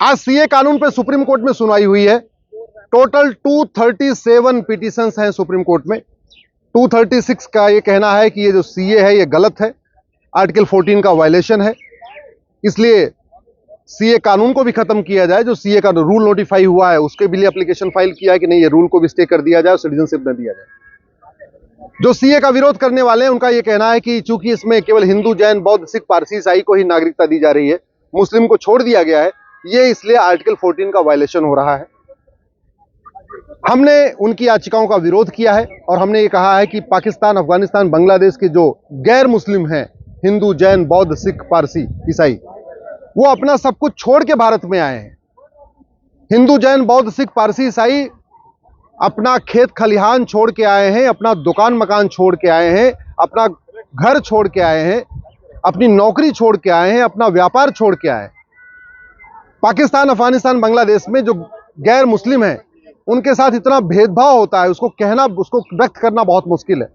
आज सीए कानून पे सुप्रीम कोर्ट में सुनवाई हुई है। टोटल 237 पिटीशंस हैं सुप्रीम कोर्ट में। 236 का ये कहना है कि ये जो सीए है ये गलत है, आर्टिकल 14 का वायलेशन है, इसलिए सीए कानून को भी खत्म किया जाए। जो सीए का रूल नोटिफाई हुआ है उसके भी लिए एप्लीकेशन फाइल किया है कि नहीं, ये रूल को भी स्टे कर दिया जाए और सिटीजनशिप न दिया जाए। जो सीए का विरोध करने वाले हैं उनका ये कहना है कि चूंकि इसमें केवल हिंदू, जैन, बौद्ध, सिख, पारसी, ईसाई को ही नागरिकता दी जा रही है, मुस्लिम को छोड़ दिया गया है, ये इसलिए आर्टिकल 14 का वायलेशन हो रहा है। हमने उनकी याचिकाओं का विरोध किया है और हमने ये कहा है कि पाकिस्तान, अफगानिस्तान, बांग्लादेश के जो गैर मुस्लिम हैं, हिंदू, जैन, बौद्ध, सिख, पारसी, ईसाई, वो अपना सब कुछ छोड़ के भारत में आए हैं। हिंदू, जैन, बौद्ध, सिख, पारसी, ईसाई अपना खेत खलिहान छोड़ के आए हैं, अपना दुकान मकान छोड़ के आए हैं, अपना घर छोड़ के आए हैं, अपनी नौकरी छोड़ के आए हैं, अपना व्यापार छोड़ के आए हैं। पाकिस्तान, अफगानिस्तान, बांग्लादेश में जो गैर मुस्लिम हैं उनके साथ इतना भेदभाव होता है, उसको कहना, उसको व्यक्त करना बहुत मुश्किल है।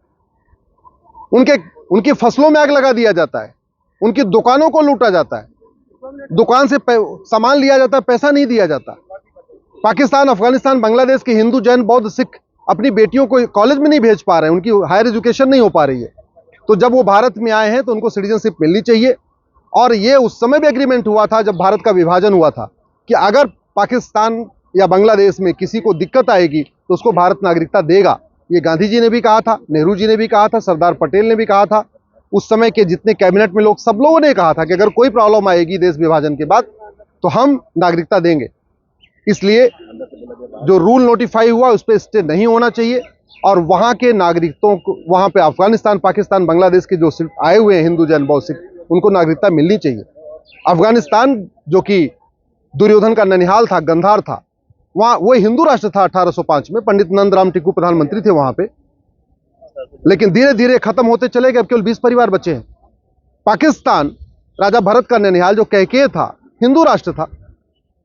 उनकी फसलों में आग लगा दिया जाता है, उनकी दुकानों को लूटा जाता है, दुकान से सामान लिया जाता है, पैसा नहीं दिया जाता। पाकिस्तान, अफगानिस्तान, बांग्लादेश के हिंदू, जैन, बौद्ध, सिख अपनी बेटियों को कॉलेज में नहीं भेज पा रहे हैं, उनकी हायर एजुकेशन नहीं हो पा रही है। तो जब वो भारत में आए हैं तो उनको सिटीजनशिप मिलनी चाहिए। और ये उस समय भी एग्रीमेंट हुआ था जब भारत का विभाजन हुआ था कि अगर पाकिस्तान या बांग्लादेश में किसी को दिक्कत आएगी तो उसको भारत नागरिकता देगा। ये गांधी जी ने भी कहा था, नेहरू जी ने भी कहा था, सरदार पटेल ने भी कहा था, उस समय के जितने कैबिनेट में लोग, सब लोगों ने कहा था कि अगर कोई प्रॉब्लम आएगी देश विभाजन के बाद तो हम नागरिकता देंगे। इसलिए जो रूल नोटिफाई हुआ उस पर स्टे नहीं होना चाहिए और वहां के नागरिकों को, वहां पे अफगानिस्तान, पाकिस्तान, बांग्लादेश के जो आए हुए हैं हिंदू, जैन, बौद्ध, सिख, उनको नागरिकता मिलनी चाहिए। अफगानिस्तान जो कि दुर्योधन का ननिहाल था, गंधार था, वहां वो हिंदू राष्ट्र था 1805 में, पंडित नंदराम टिक्कू प्रधानमंत्री थे वहां पे, लेकिन धीरे धीरे खत्म होते चले गए, अब केवल 20 परिवार बचे हैं। पाकिस्तान, राजा भरत का ननिहाल जो कैकेय था, हिंदू राष्ट्र था।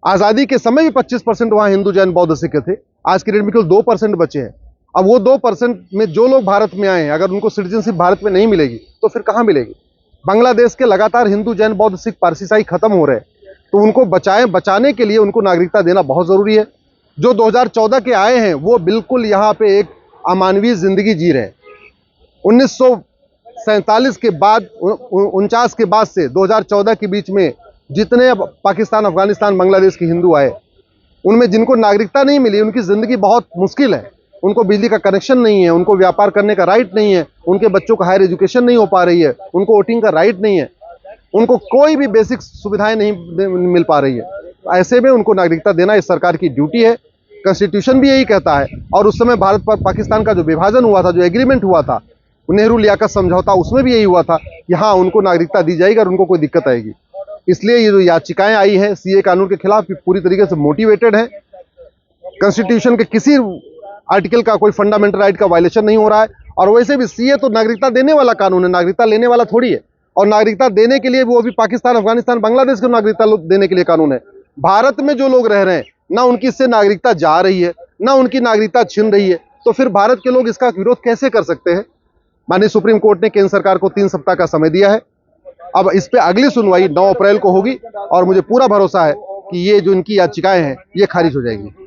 आजादी के समय भी 25% वहां हिंदू, जैन, बौद्ध, सिख थे। आज की डेट में केवल 2% बचे हैं। अब वो 2% में जो लोग भारत में आए हैं, अगर उनको सिटीजनशिप भारत में नहीं मिलेगी तो फिर कहां मिलेगी? बांग्लादेश के लगातार हिंदू, जैन, बौद्ध, सिख, पारसी, ईसाई खत्म हो रहे हैं, तो उनको बचाने के लिए उनको नागरिकता देना बहुत जरूरी है। जो 2014 के आए हैं वो बिल्कुल यहाँ पे एक अमानवीय जिंदगी जी रहे हैं। 1947 के बाद, 49 के बाद से 2014 के बीच में जितने पाकिस्तान, अफगानिस्तान, बांग्लादेश के हिंदू आए, उनमें जिनको नागरिकता नहीं मिली, उनकी जिंदगी बहुत मुश्किल है। उनको बिजली का कनेक्शन नहीं है, उनको व्यापार करने का राइट नहीं है, उनके बच्चों को हायर एजुकेशन नहीं हो पा रही है, उनको वोटिंग का राइट नहीं है, उनको कोई भी बेसिक सुविधाएं नहीं मिल पा रही है। ऐसे में उनको नागरिकता देना इस सरकार की ड्यूटी है। कॉन्स्टिट्यूशन भी यही कहता है। और उस समय भारत पर पाकिस्तान का जो विभाजन हुआ था, जो एग्रीमेंट हुआ था, नेहरू लियाकत समझौता, उसमें भी यही हुआ था कि हाँ, उनको नागरिकता दी जाएगी और उनको कोई दिक्कत आएगी। इसलिए ये जो याचिकाएं आई हैं सीए कानून के खिलाफ, पूरी तरीके से मोटिवेटेड है। कॉन्स्टिट्यूशन के किसी आर्टिकल का, कोई फंडामेंटल राइट का वायलेशन नहीं हो रहा है। और वैसे भी सीए तो नागरिकता देने वाला कानून है, नागरिकता लेने वाला थोड़ी है। और नागरिकता देने के लिए वो भी पाकिस्तान, अफगानिस्तान, बांग्लादेश को नागरिकता देने के लिए कानून है। भारत में जो लोग रह रहे हैं, ना उनकी इससे नागरिकता जा रही है, ना उनकी नागरिकता छिन रही है, तो फिर भारत के लोग इसका विरोध कैसे कर सकते हैं? माननीय सुप्रीम कोर्ट ने केंद्र सरकार को 3 सप्ताह का समय दिया है। अब इस पे अगली सुनवाई 9 अप्रैल को होगी और मुझे पूरा भरोसा है कि ये जो इनकी याचिकाएं हैं ये खारिज हो जाएगी।